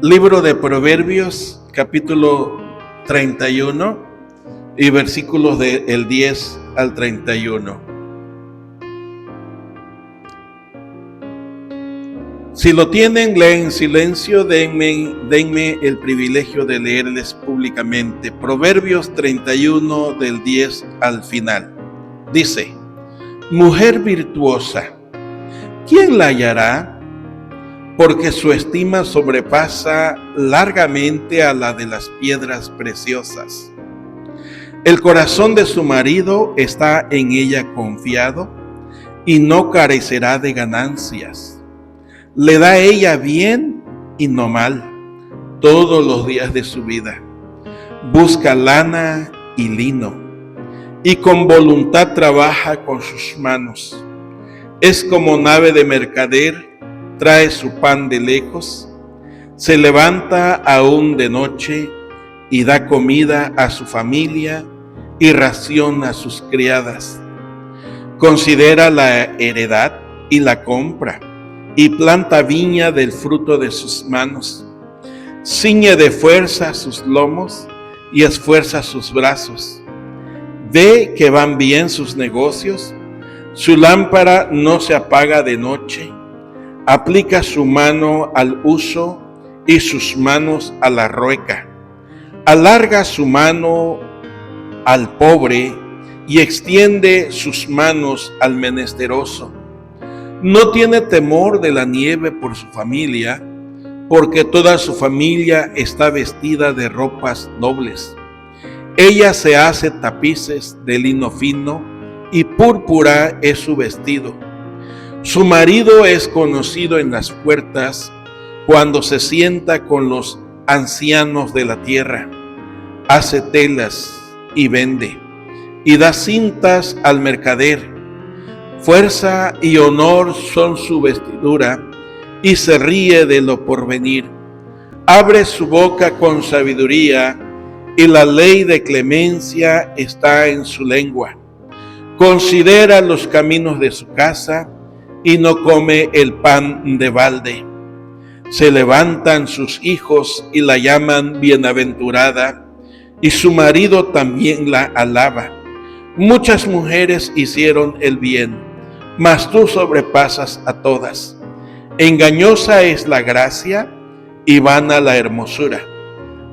Libro de Proverbios, capítulo 31 y versículos del 10 al 31. Si lo tienen, leen en silencio, denme el privilegio de leerles públicamente. Proverbios 31 del 10 al final. Dice: mujer virtuosa, ¿quién la hallará? Porque su estima sobrepasa largamente a la de las piedras preciosas. El corazón de su marido está en ella confiado y no carecerá de ganancias. Le da ella bien y no mal todos los días de su vida. Busca lana y lino y con voluntad trabaja con sus manos. Es como nave de mercader, trae su pan de lejos, se levanta aún de noche y da comida a su familia y ración a sus criadas. Considera la heredad y la compra, y planta viña del fruto de sus manos. Ciñe de fuerza sus lomos y esfuerza sus brazos. Ve que van bien sus negocios, su lámpara no se apaga de noche. Aplica su mano al uso y sus manos a la rueca. Alarga su mano al pobre y extiende sus manos al menesteroso. No tiene temor de la nieve por su familia, porque toda su familia está vestida de ropas nobles. Ella se hace tapices de lino fino y púrpura es su vestido. Su marido es conocido en las puertas cuando se sienta con los ancianos de la tierra. Hace telas y vende, y da cintas al mercader. Fuerza y honor son su vestidura, y se ríe de lo porvenir. Abre su boca con sabiduría, y la ley de clemencia está en su lengua. Considera los caminos de su casa, y no come el pan de balde. Se levantan sus hijos y la llaman bienaventurada, y su marido también la alaba. Muchas mujeres hicieron el bien, mas tú sobrepasas a todas. Engañosa es la gracia y vana la hermosura.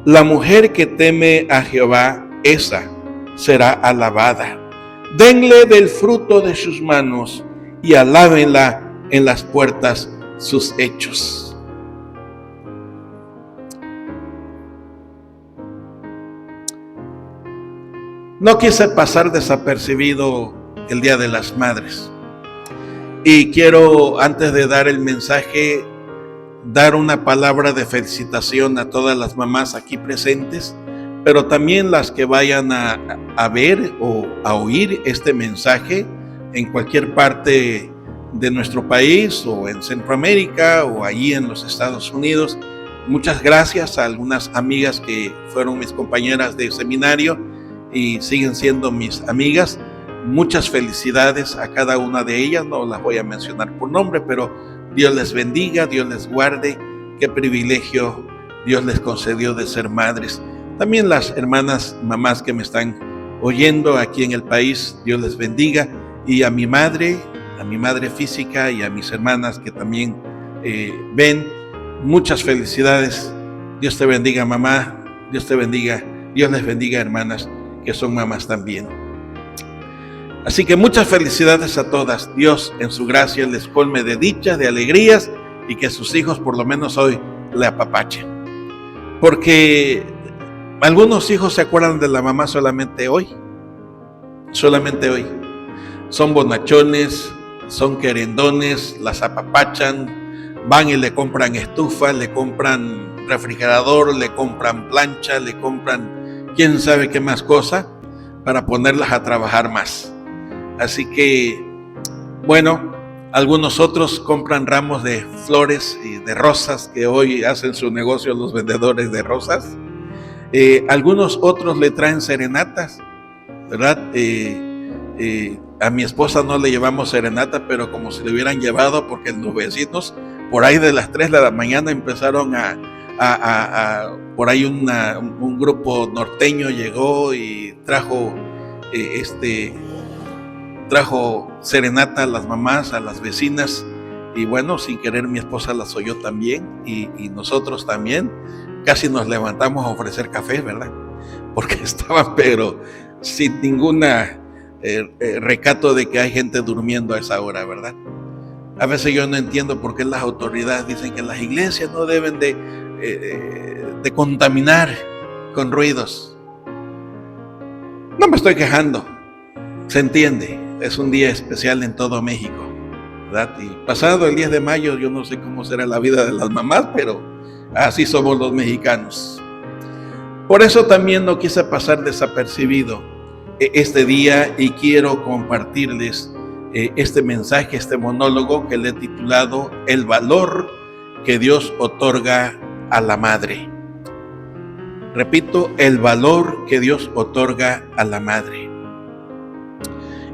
La mujer que teme a Jehová, esa será alabada. Denle del fruto de sus manos y alábenla en las puertas sus hechos. No quise pasar desapercibido el Día de las Madres. Y quiero, antes de dar el mensaje, dar una palabra de felicitación a todas las mamás aquí presentes, pero también las que vayan a ver o a oír este mensaje en cualquier parte de nuestro país o en Centroamérica o allí en los Estados Unidos. Muchas gracias a algunas amigas que fueron mis compañeras de seminario y siguen siendo mis amigas. Muchas felicidades a cada una de ellas, no las voy a mencionar por nombre, pero Dios les bendiga, Dios les guarde. Qué privilegio Dios les concedió de ser madres. También las hermanas, mamás que me están oyendo aquí en el país, Dios les bendiga. Y a mi madre física y a mis hermanas que también ven, muchas felicidades. Dios te bendiga, mamá, Dios te bendiga, Dios les bendiga, hermanas que son mamás también. Así que muchas felicidades a todas. Dios en su gracia les colme de dichas, de alegrías, y que sus hijos por lo menos hoy le apapachen. Porque algunos hijos se acuerdan de la mamá solamente hoy. Solamente hoy. Son bonachones, son querendones, las apapachan, van y le compran estufa, le compran refrigerador, le compran plancha, le compran quién sabe qué más cosa para ponerlas a trabajar más. Así que, bueno, algunos otros compran ramos de flores y de rosas, que hoy hacen su negocio los vendedores de rosas. Algunos otros le traen serenatas, ¿verdad? A mi esposa no le llevamos serenata, pero como si le hubieran llevado, porque los vecinos por ahí de las 3 de la mañana empezaron a por ahí un grupo norteño llegó y trajo serenata a las mamás, a las vecinas, y bueno, sin querer mi esposa las oyó también, y nosotros también, casi nos levantamos a ofrecer café, ¿verdad? Porque estaban, pero sin ninguna recato de que hay gente durmiendo a esa hora, ¿verdad? A veces yo no entiendo por qué las autoridades dicen que las iglesias no deben de contaminar con ruidos. No me estoy quejando, se entiende, es un día especial en todo México, ¿verdad? Y pasado el 10 de mayo, yo no sé cómo será la vida de las mamás, pero así somos los mexicanos. Por eso también no quise pasar desapercibido este día y quiero compartirles este mensaje, este monólogo que le he titulado El valor que Dios otorga a la madre. Repito, el valor que Dios otorga a la madre.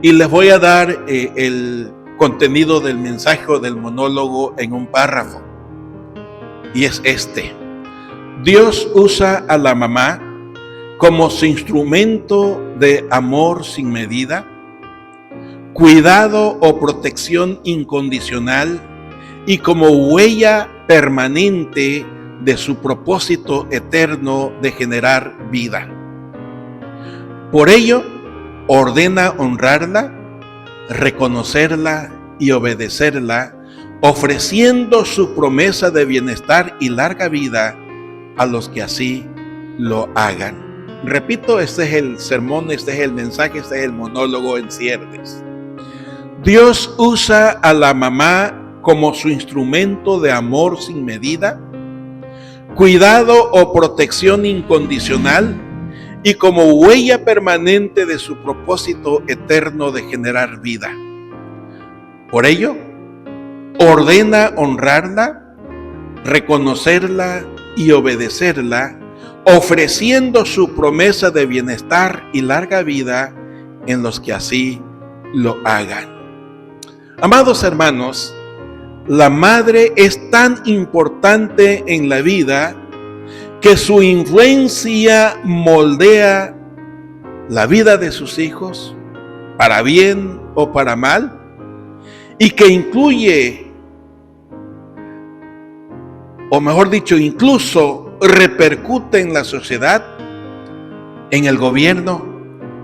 Y les voy a dar el contenido del mensaje o del monólogo en un párrafo. Y es este: Dios usa a la mamá como su instrumento de amor sin medida, cuidado o protección incondicional y como huella permanente de su propósito eterno de generar vida. Por ello, ordena honrarla, reconocerla y obedecerla, ofreciendo su promesa de bienestar y larga vida a los que así lo hagan. Repito, este es el sermón, este es el mensaje, este es el monólogo en ciernes. Dios usa a la mamá como su instrumento de amor sin medida, cuidado o protección incondicional y como huella permanente de su propósito eterno de generar vida. Por ello, ordena honrarla, reconocerla y obedecerla, ofreciendo su promesa de bienestar y larga vida en los que así lo hagan. Amados hermanos, la madre es tan importante en la vida que su influencia moldea la vida de sus hijos, para bien o para mal, y que incluye, o mejor dicho, incluso repercute en la sociedad, en el gobierno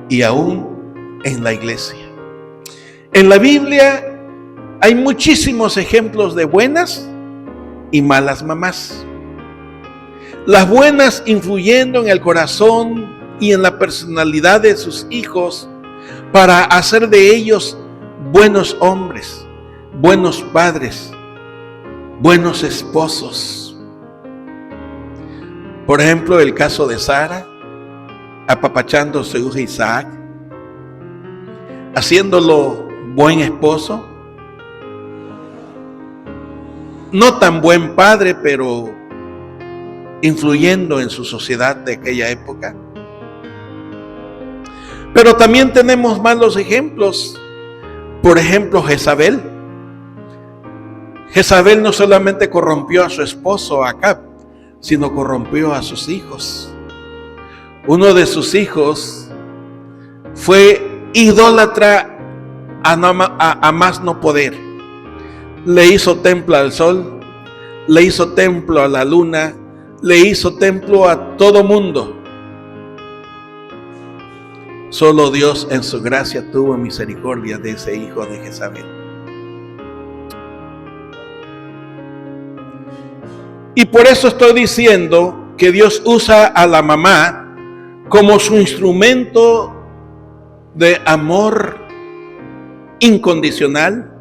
y aún en la iglesia. En la Biblia hay muchísimos ejemplos de buenas y malas mamás. Las buenas influyendo en el corazón y en la personalidad de sus hijos para hacer de ellos buenos hombres, buenos padres, buenos esposos. Por ejemplo, el caso de Sara, apapachando a su hijo Isaac, haciéndolo buen esposo, no tan buen padre, pero influyendo en su sociedad de aquella época. Pero también tenemos malos ejemplos. Por ejemplo, Jezabel. Jezabel no solamente corrompió a su esposo Acab, sino corrompió a sus hijos. Uno de sus hijos fue idólatra a más no poder. Le hizo templo al sol, le hizo templo a la luna, le hizo templo a todo mundo. Solo Dios en su gracia tuvo misericordia de ese hijo de Jezabel. Y por eso estoy diciendo que Dios usa a la mamá como su instrumento de amor incondicional,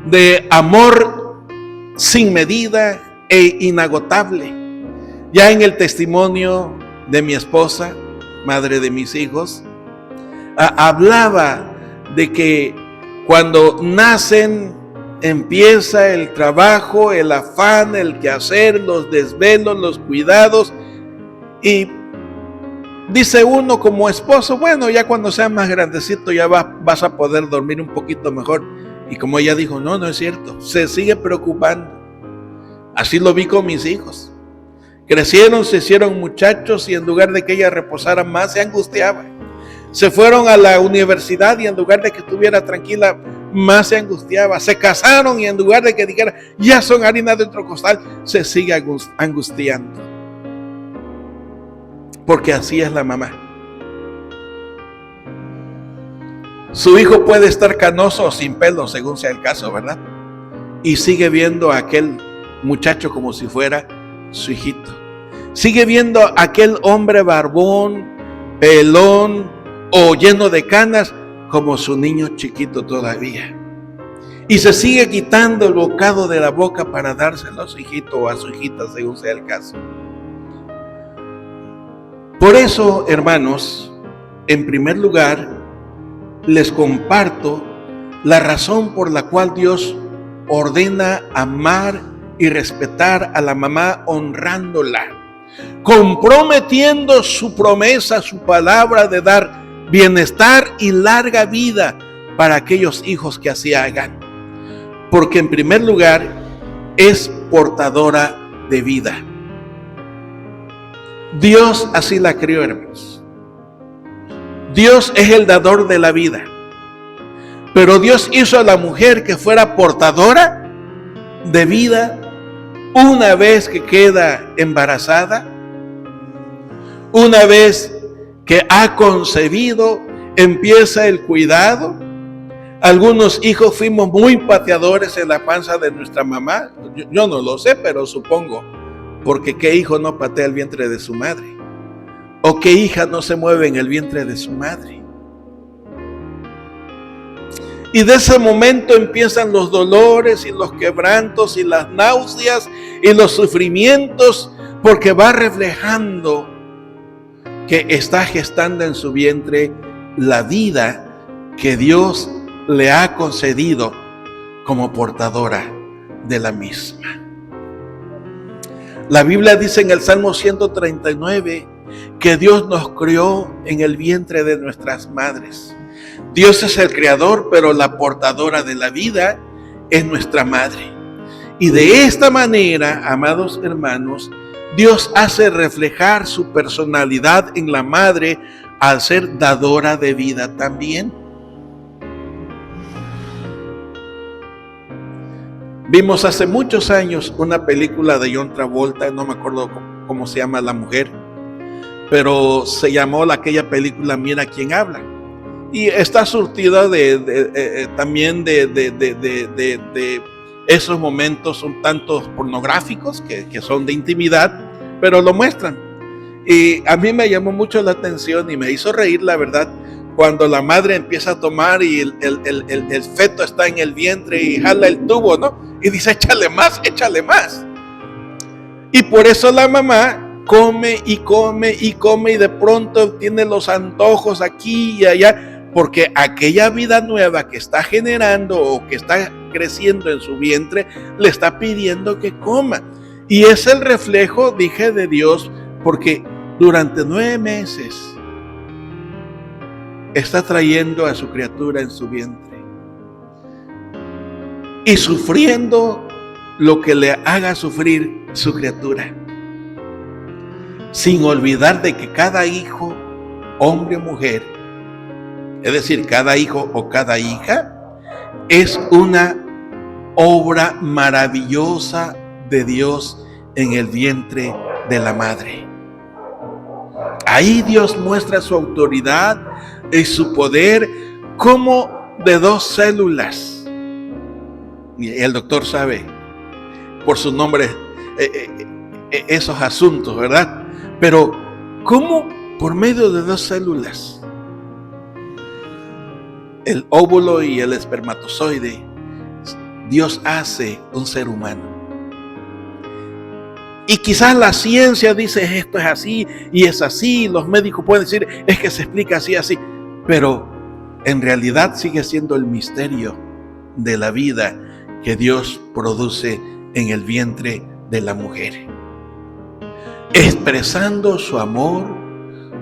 de amor sin medida e inagotable. Ya en el testimonio de mi esposa, madre de mis hijos, hablaba de que cuando nacen empieza el trabajo, el afán, el quehacer, los desvelos, los cuidados, y dice uno como esposo, bueno, ya cuando sea más grandecito ya vas a poder dormir un poquito mejor. Y como ella dijo, no es cierto, se sigue preocupando. Así lo vi con mis hijos. Crecieron, se hicieron muchachos y en lugar de que ella reposara más, se angustiaba. Se fueron a la universidad y en lugar de que estuviera tranquila, más se angustiaba. Se casaron y en lugar de que dijera, ya son harina de otro costal, se sigue angustiando. Porque así es la mamá. Su hijo puede estar canoso o sin pelo, según sea el caso, ¿verdad? Y sigue viendo a aquel muchacho como si fuera su hijito. Sigue viendo a aquel hombre barbón, pelón o lleno de canas como su niño chiquito todavía. Y se sigue quitando el bocado de la boca para dárselo a su hijito o a su hijita, según sea el caso. Por eso, hermanos, en primer lugar, les comparto la razón por la cual Dios ordena amar y respetar a la mamá honrándola, comprometiendo su promesa, su palabra de dar bienestar y larga vida para aquellos hijos que así hagan. Porque en primer lugar es portadora de vida. Dios así la crió, hermanos. Dios es el dador de la vida. Pero Dios hizo a la mujer que fuera portadora de vida una vez que queda embarazada, una vez que ha concebido, empieza el cuidado. Algunos hijos fuimos muy pateadores en la panza de nuestra mamá. Yo no lo sé, pero supongo. Porque ¿qué hijo no patea el vientre de su madre? ¿O qué hija no se mueve en el vientre de su madre? Y de ese momento empiezan los dolores y los quebrantos y las náuseas y los sufrimientos, porque va reflejando que está gestando en su vientre la vida que Dios le ha concedido como portadora de la misma. La Biblia dice en el Salmo 139 que Dios nos crió en el vientre de nuestras madres. Dios es el creador, pero la portadora de la vida es nuestra madre. Y de esta manera, amados hermanos, Dios hace reflejar su personalidad en la madre al ser dadora de vida también. Vimos hace muchos años una película de John Travolta, no me acuerdo cómo se llama la mujer, pero se llamó aquella película Mira quién habla. Y está surtida también de esos momentos un tanto pornográficos que son de intimidad, pero lo muestran. Y a mí me llamó mucho la atención y me hizo reír, la verdad, cuando la madre empieza a tomar y el feto está en el vientre y jala el tubo, ¿no? Y dice, échale más, échale más. Y por eso la mamá come y come y come y de pronto tiene los antojos aquí y allá, porque aquella vida nueva que está generando o que está creciendo en su vientre le está pidiendo que coma. Y es el reflejo, dije, de Dios, porque durante 9 meses está trayendo a su criatura en su vientre y sufriendo lo que le haga sufrir su criatura, sin olvidar de que cada hijo, hombre o mujer, es decir, cada hijo o cada hija, es una obra maravillosa de Dios en el vientre de la madre. Ahí Dios muestra su autoridad y su poder como de 2 células. Y el doctor sabe por su nombre esos asuntos, ¿verdad? Pero ¿cómo por medio de 2 células? El óvulo y el espermatozoide, Dios hace un ser humano. Y quizás la ciencia dice esto es así y es así, los médicos pueden decir es que se explica así, así, pero en realidad sigue siendo el misterio de la vida que Dios produce en el vientre de la mujer, expresando su amor,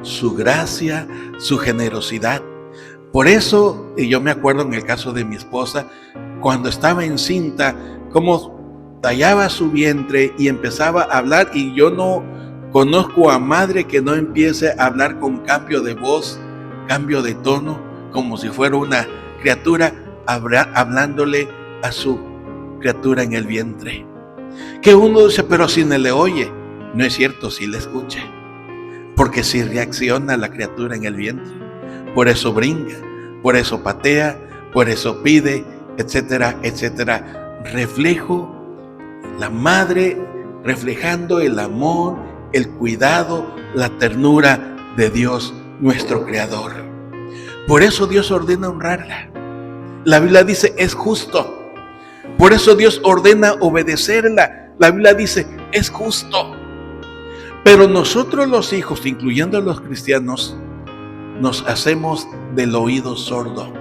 su gracia, su generosidad. Por eso, y yo me acuerdo en el caso de mi esposa, cuando estaba encinta, cómo tallaba su vientre y empezaba a hablar, y yo no conozco a madre que no empiece a hablar con cambio de voz, cambio de tono, como si fuera una criatura hablándole a su criatura en el vientre. Que uno dice, pero si no le oye. No es cierto, si le escucha, porque si reacciona la criatura en el vientre. Por eso brinca, por eso patea, por eso pide, etcétera, etcétera. Reflejo, la madre reflejando el amor, el cuidado, la ternura de Dios, nuestro Creador. Por eso Dios ordena honrarla. La Biblia dice, es justo. Por eso Dios ordena obedecerla. La Biblia dice, es justo. Pero nosotros los hijos, incluyendo los cristianos, nos hacemos del oído sordo.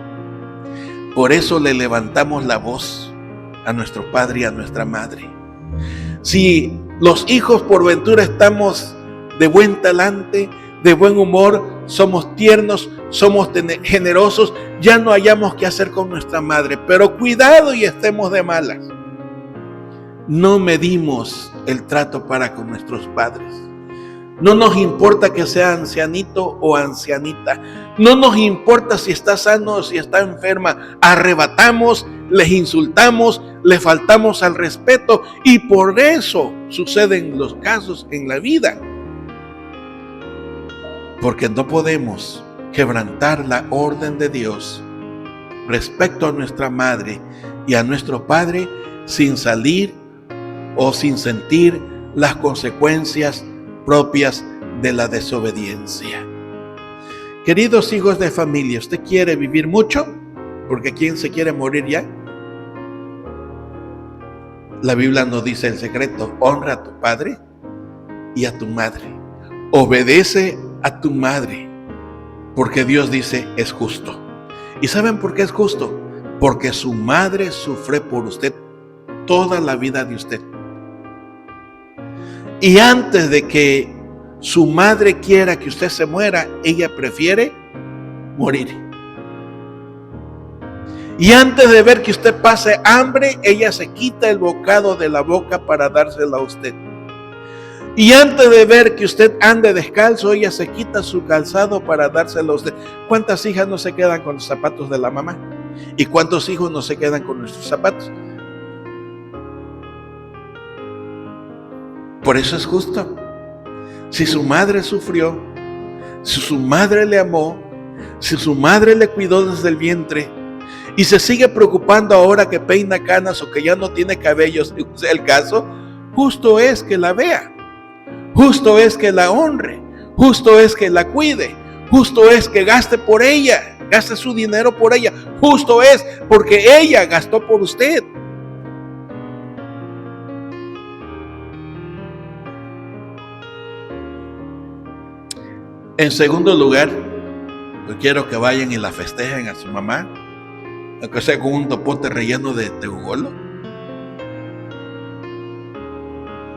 Por eso le levantamos la voz a nuestro padre y a nuestra madre. Si los hijos por ventura estamos de buen talante, de buen humor, somos tiernos, somos generosos, ya no hayamos qué hacer con nuestra madre. Pero cuidado y estemos de malas. No medimos el trato para con nuestros padres. No nos importa que sea ancianito o ancianita. No nos importa si está sano o si está enferma. Arrebatamos, les insultamos, les faltamos al respeto, y por eso suceden los casos en la vida. Porque no podemos quebrantar la orden de Dios respecto a nuestra madre y a nuestro padre sin salir o sin sentir las consecuencias propias de la desobediencia. Queridos hijos de familia, ¿usted quiere vivir mucho? Porque ¿quién se quiere morir ya? La Biblia nos dice el secreto: honra a tu padre y a tu madre. Obedece a tu madre, porque Dios dice es justo. ¿Y saben por qué es justo? Porque su madre sufre por usted toda la vida de usted. Y antes de que su madre quiera que usted se muera, ella prefiere morir. Y antes de ver que usted pase hambre, ella se quita el bocado de la boca para dárselo a usted. Y antes de ver que usted ande descalzo, ella se quita su calzado para dárselo a usted. ¿Cuántas hijas no se quedan con los zapatos de la mamá? ¿Y cuántos hijos no se quedan con nuestros zapatos? Por eso es justo. Si su madre sufrió, si su madre le amó, si su madre le cuidó desde el vientre, y se sigue preocupando ahora que peina canas o que ya no tiene cabellos, si sea el caso, justo es que la vea, justo es que la honre, justo es que la cuide, justo es que gaste por ella, gaste su dinero por ella, justo es porque ella gastó por usted. En segundo lugar, yo quiero que vayan y la festejen a su mamá, aunque sea con un topote relleno de tegugolo.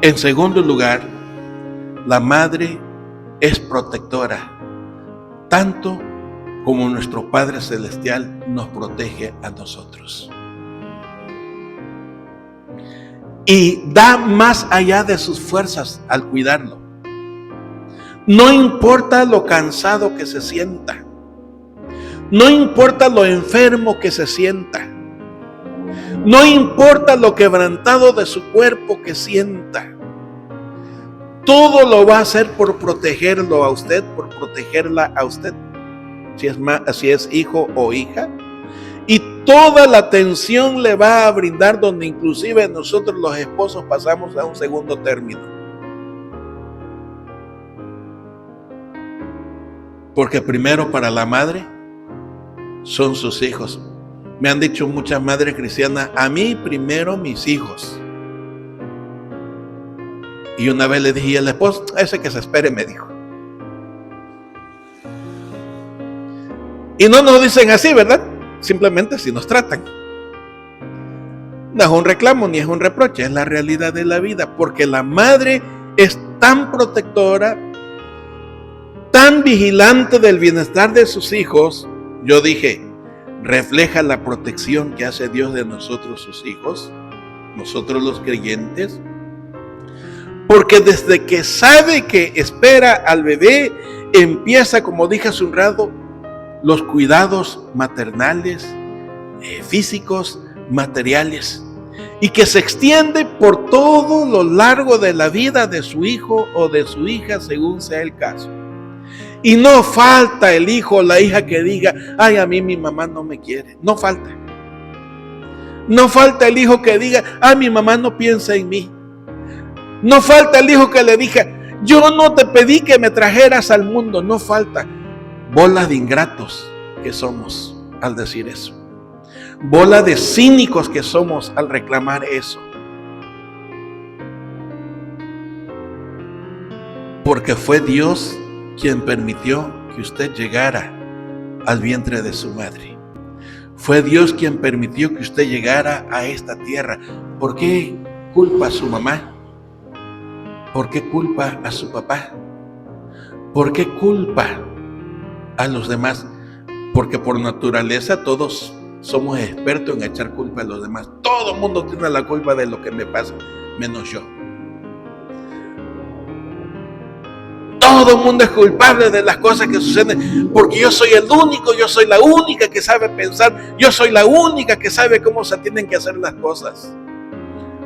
En segundo lugar, la madre es protectora, tanto como nuestro Padre Celestial nos protege a nosotros. Y da más allá de sus fuerzas al cuidarlo. No importa lo cansado que se sienta. No importa lo enfermo que se sienta. No importa lo quebrantado de su cuerpo que sienta. Todo lo va a hacer por protegerlo a usted, por protegerla a usted, si es hijo o hija. Y toda la atención le va a brindar, donde inclusive nosotros los esposos pasamos a un segundo término. Porque primero para la madre son sus hijos. Me han dicho muchas madres cristianas: a mí primero mis hijos. Y una vez le dije al esposo: ese que se espere, me dijo. Y no nos dicen así, ¿verdad? Simplemente así nos tratan. No es un reclamo ni es un reproche, es la realidad de la vida. Porque la madre es tan protectora, tan vigilante del bienestar de sus hijos. Yo dije, refleja la protección que hace Dios de nosotros, sus hijos. nosotros los creyentes, porque desde que sabe que espera al bebé, empieza, como dije hace un rato, los cuidados maternales, físicos, materiales, y que se extiende por todo lo largo de la vida de su hijo o de su hija, según sea el caso. Y no falta el hijo o la hija que diga, ay, a mí mi mamá no me quiere. No falta. No falta el hijo que diga, ay, mi mamá no piensa en mí. No falta el hijo que le diga, yo no te pedí que me trajeras al mundo. No falta. Bola de ingratos que somos al decir eso. Bola de cínicos que somos al reclamar eso. Porque fue Dios quien permitió que usted llegara al vientre de su madre. Fue Dios quien permitió que usted llegara a esta tierra. ¿Por qué culpa a su mamá? ¿Por qué culpa a su papá? ¿Por qué culpa a los demás? Porque por naturaleza todos somos expertos en echar culpa a los demás. Todo el mundo tiene la culpa de lo que me pasa, menos yo. Todo el mundo es culpable de las cosas que suceden, porque yo soy el único, yo soy la única que sabe pensar, yo soy la única que sabe cómo se tienen que hacer las cosas.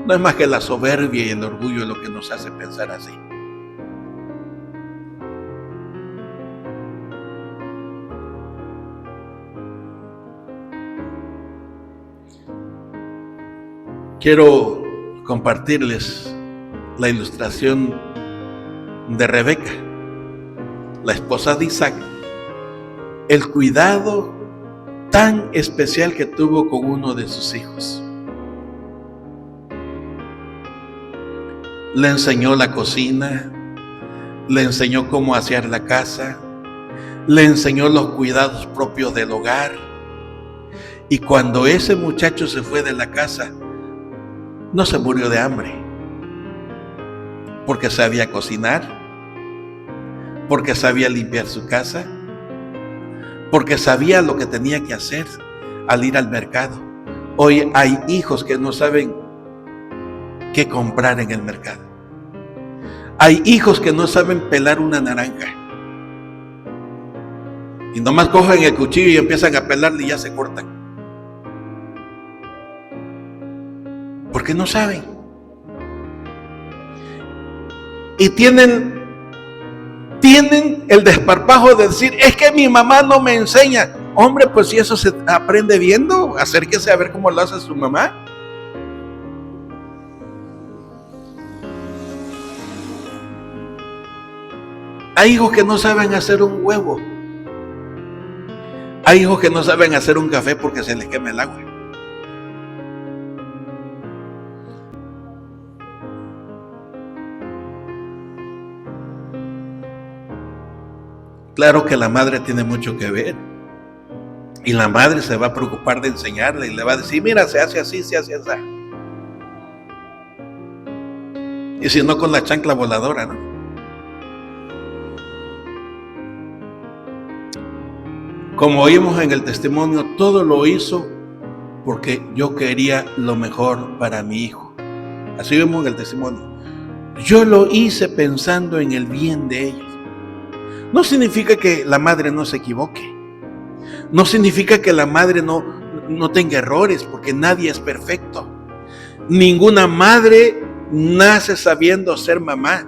No es más que la soberbia y el orgullo lo que nos hace pensar así. Quiero compartirles la ilustración de Rebeca, la esposa de Isaac, el cuidado tan especial que tuvo con uno de sus hijos. Le enseñó la cocina, le enseñó cómo asear la casa, le enseñó los cuidados propios del hogar. Y cuando ese muchacho se fue de la casa, no se murió de hambre, porque sabía cocinar, porque sabía limpiar su casa, porque sabía lo que tenía que hacer al ir al mercado. Hoy hay hijos que no saben qué comprar en el mercado. Hay hijos que no saben pelar una naranja. Y nomás cogen el cuchillo y empiezan a pelarle y ya se cortan. Porque no saben. Y tienen el desparpajo de decir, es que mi mamá no me enseña. Hombre, pues si eso se aprende viendo, acérquese a ver cómo lo hace su mamá. Hay hijos que no saben hacer un huevo. Hay hijos que no saben hacer un café porque se les quema el agua. Claro que la madre tiene mucho que ver. Y la madre se va a preocupar de enseñarle y le va a decir, mira, se hace así, se hace así. Y si no, con la chancla voladora, ¿no? Como oímos en el testimonio, todo lo hizo porque yo quería lo mejor para mi hijo. Así vemos en el testimonio. Yo lo hice pensando en el bien de ellos. No significa que la madre no se equivoque. No significa que la madre no tenga errores, porque nadie es perfecto. Ninguna madre nace sabiendo ser mamá.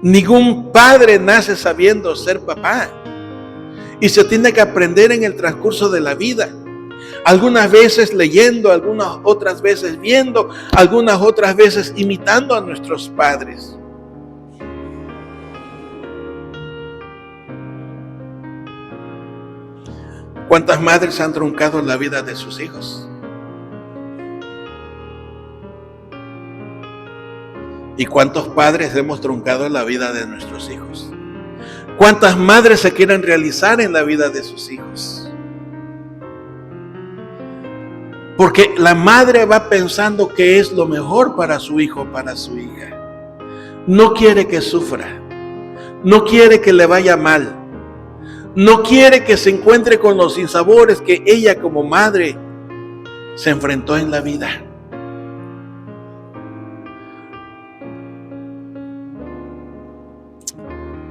Ningún padre nace sabiendo ser papá. Y se tiene que aprender en el transcurso de la vida. Algunas veces leyendo, algunas otras veces viendo, algunas otras veces imitando a nuestros padres. ¿Cuántas madres han truncado la vida de sus hijos? ¿Y cuántos padres hemos truncado la vida de nuestros hijos? ¿Cuántas madres se quieren realizar en la vida de sus hijos? Porque la madre va pensando que es lo mejor para su hijo, para su hija. No quiere que sufra. No quiere que le vaya mal. No quiere que se encuentre con los sinsabores que ella como madre se enfrentó en la vida.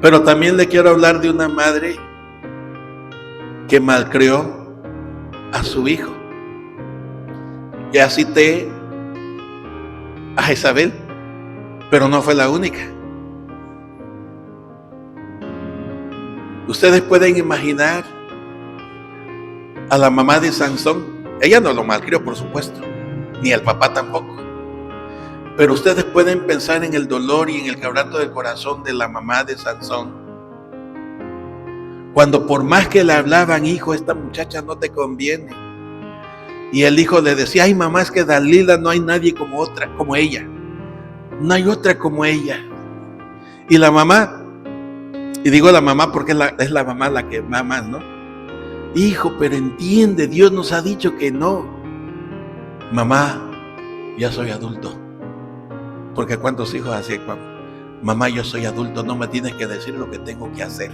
Pero también le quiero hablar de una madre que malcrió a su hijo. Ya cité a Jezabel, pero no fue la única. Ustedes pueden imaginar a la mamá de Sansón. Ella no lo malcrió, por supuesto, ni el papá tampoco. Pero ustedes pueden pensar en el dolor y en el quebranto del corazón de la mamá de Sansón. Cuando por más que le hablaban, hijo, esta muchacha no te conviene. Y el hijo le decía, ay mamá, es que Dalila no hay nadie como ella. No hay otra como ella. Y la mamá, y digo la mamá porque es la mamá la que ama más, ¿no? Hijo, pero entiende, Dios nos ha dicho que no. Mamá, ya soy adulto. Porque ¿cuántos hijos así? Mamá, yo soy adulto, no me tienes que decir lo que tengo que hacer.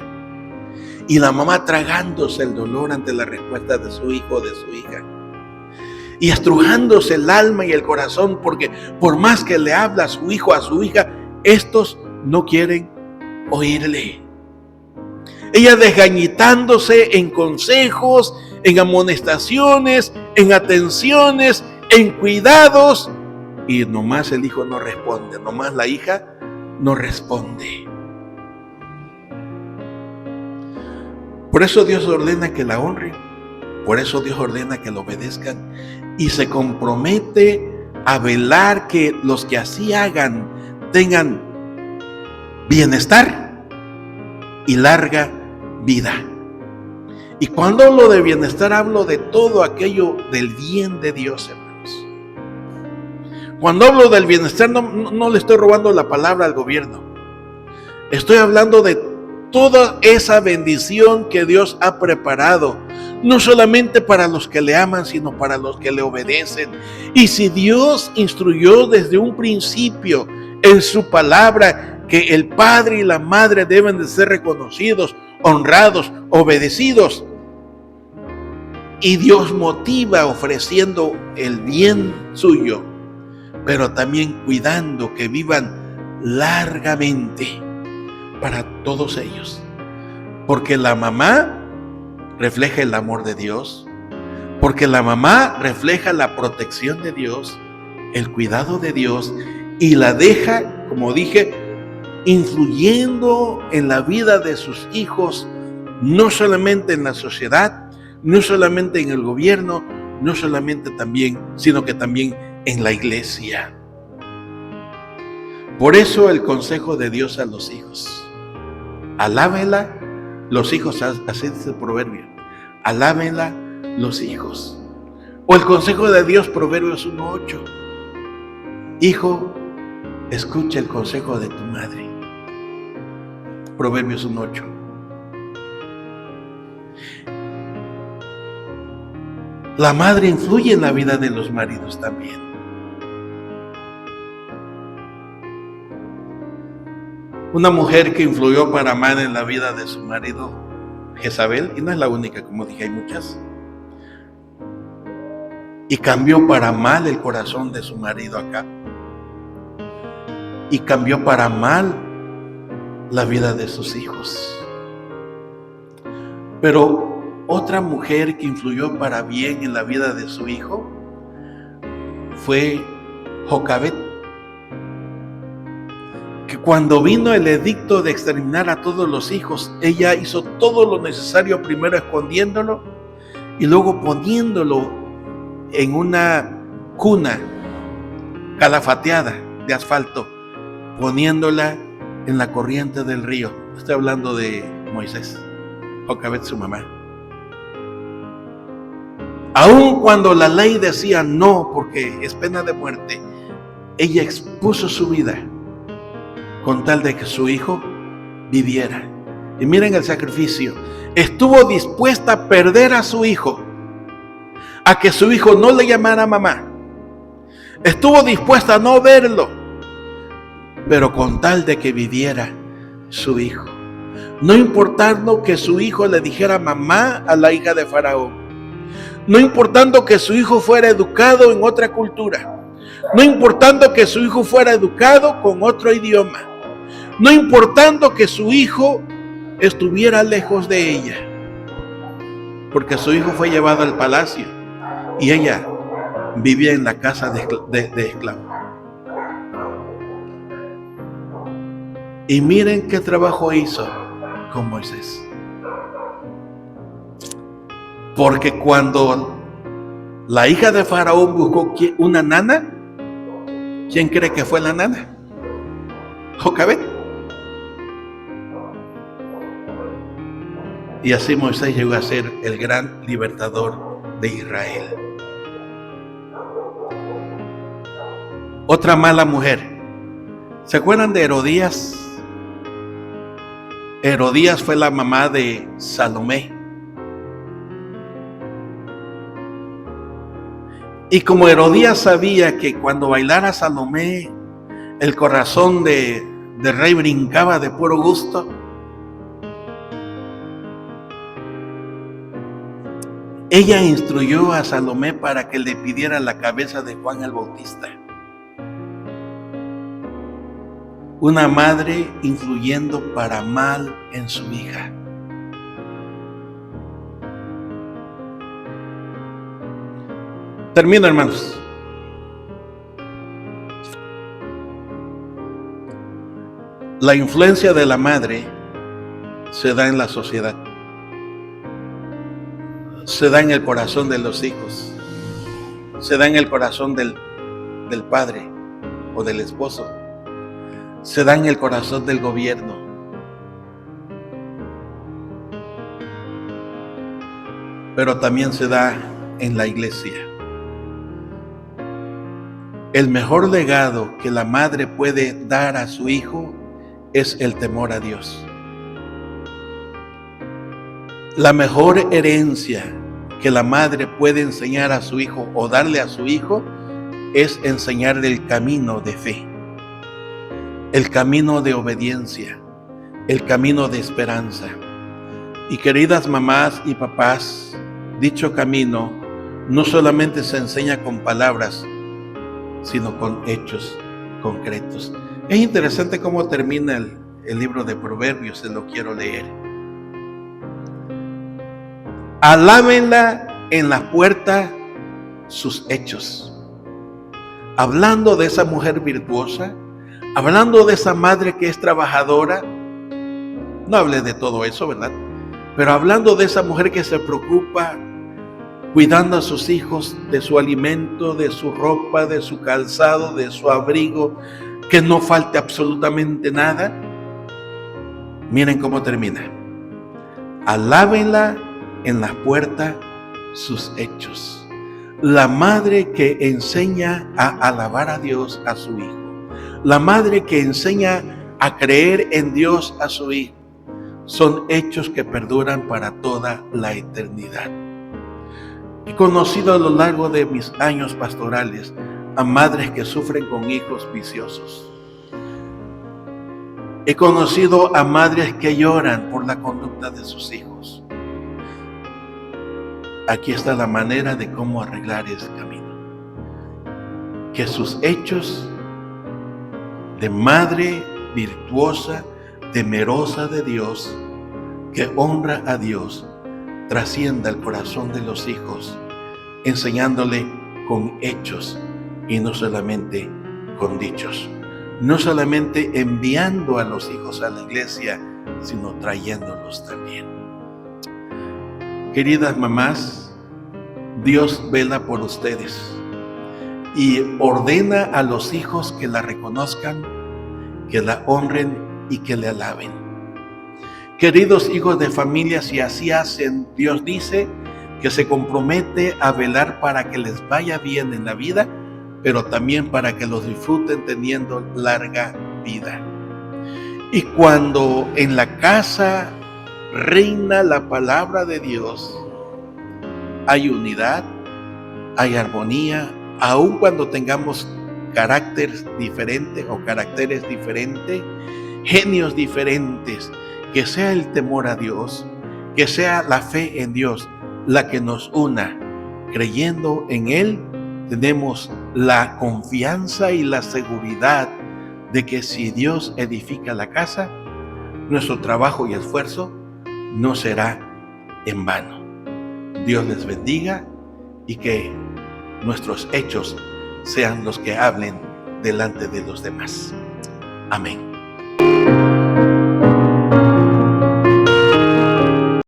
Y la mamá tragándose el dolor ante la respuesta de su hijo o de su hija. Y estrujándose el alma y el corazón, porque por más que le habla a su hijo, a su hija, estos no quieren oírle. Ella desgañitándose en consejos, en amonestaciones, en atenciones, en cuidados, y nomás el hijo no responde, nomás la hija no responde. Por eso Dios ordena que la honren, por eso Dios ordena que lo obedezcan y se compromete a velar que los que así hagan tengan bienestar y larga vida. Y cuando hablo de bienestar, hablo de todo aquello del bien de Dios, hermanos. Cuando hablo del bienestar, no le estoy robando la palabra al gobierno. Estoy hablando de toda esa bendición que Dios ha preparado, no solamente para los que le aman, sino para los que le obedecen. Y si Dios instruyó desde un principio en su palabra que el padre y la madre deben de ser reconocidos, honrados, obedecidos, y Dios motiva ofreciendo el bien suyo, pero también cuidando que vivan largamente para todos ellos, porque la mamá refleja el amor de Dios, porque la mamá refleja la protección de Dios, el cuidado de Dios, y la deja, como dije, influyendo en la vida de sus hijos, no solamente en la sociedad, no solamente en el gobierno, no solamente también, sino que también en la iglesia. Por eso el consejo de Dios a los hijos: alábenla los hijos, así dice el proverbio, alábenla los hijos. O el consejo de Dios, Proverbios 1:8, hijo, escucha el consejo de tu madre. Proverbios 1:8. La madre influye en la vida de los maridos también. Una mujer que influyó para mal en la vida de su marido, Jezabel, y no es la única, como dije, hay muchas, y cambió para mal el corazón de su marido Acab, y cambió para mal la vida de sus hijos. Pero otra mujer que influyó para bien en la vida de su hijo fue Jocabet, que cuando vino el edicto de exterminar a todos los hijos, ella hizo todo lo necesario, primero escondiéndolo y luego poniéndolo en una cuna calafateada de asfalto, poniéndola en la corriente del río. Estoy hablando de Moisés, Jocabet, su mamá. Aun cuando la ley decía no, porque es pena de muerte, ella expuso su vida con tal de que su hijo viviera. Y miren el sacrificio. Estuvo dispuesta a perder a su hijo, a que su hijo no le llamara mamá. Estuvo dispuesta a no verlo, pero con tal de que viviera su hijo. No importando que su hijo le dijera mamá a la hija de Faraón. No importando que su hijo fuera educado en otra cultura. No importando que su hijo fuera educado con otro idioma. no importando que su hijo estuviera lejos de ella, porque su hijo fue llevado al palacio y ella vivía en la casa de esclavo. Y miren qué trabajo hizo con Moisés. Porque cuando la hija de Faraón buscó una nana, ¿quién cree que fue la nana? Jocabed. Y así Moisés llegó a ser el gran libertador de Israel. Otra mala mujer. ¿Se acuerdan de Herodías? Herodías fue la mamá de Salomé. Y como Herodías sabía que cuando bailara Salomé, el corazón del rey brincaba de puro gusto, ella instruyó a Salomé para que le pidiera la cabeza de Juan el Bautista. Una madre influyendo para mal en su hija. Termino, hermanos. La influencia de la madre se da en la sociedad. Se da en el corazón de los hijos. Se da en el corazón del padre o del esposo. Se da en el corazón del gobierno. Pero también se da en la iglesia. El mejor legado que la madre puede dar a su hijo es el temor a Dios. La mejor herencia que la madre puede enseñar a su hijo o darle a su hijo es enseñarle el camino de fe, el camino de obediencia, el camino de esperanza. Y queridas mamás y papás, dicho camino no solamente se enseña con palabras, sino con hechos concretos. Es interesante cómo termina el libro de Proverbios, se lo quiero leer. Alábenla en la puerta sus hechos. Hablando de esa mujer virtuosa, hablando de esa madre que es trabajadora, no hablé de todo eso, ¿verdad? Pero hablando de esa mujer que se preocupa, cuidando a sus hijos, de su alimento, de su ropa, de su calzado, de su abrigo, que no falte absolutamente nada. Miren cómo termina. Alábenla en la puerta sus hechos. La madre que enseña a alabar a Dios a su hijo. La madre que enseña a creer en Dios a su hijo. Son hechos que perduran para toda la eternidad. He conocido a lo largo de mis años pastorales a madres que sufren con hijos viciosos. He conocido a madres que lloran por la conducta de sus hijos. Aquí está la manera de cómo arreglar ese camino. Que sus hechos de madre virtuosa, temerosa de Dios, que honra a Dios, trascienda el corazón de los hijos, enseñándole con hechos y no solamente con dichos. No solamente enviando a los hijos a la iglesia, sino trayéndolos también. Queridas mamás, Dios vela por ustedes y ordena a los hijos que la reconozcan, que la honren y que le alaben. Queridos hijos de familia, si así hacen, Dios dice que se compromete a velar para que les vaya bien en la vida, pero también para que los disfruten teniendo larga vida. Y cuando en la casa reina la palabra de Dios, hay unidad, hay armonía, aun cuando tengamos caracteres diferentes, genios diferentes, que sea el temor a Dios, que sea la fe en Dios la que nos una. Creyendo en Él, tenemos la confianza y la seguridad de que si Dios edifica la casa, nuestro trabajo y esfuerzo no será en vano. Dios les bendiga y que nuestros hechos sean los que hablen delante de los demás. Amén.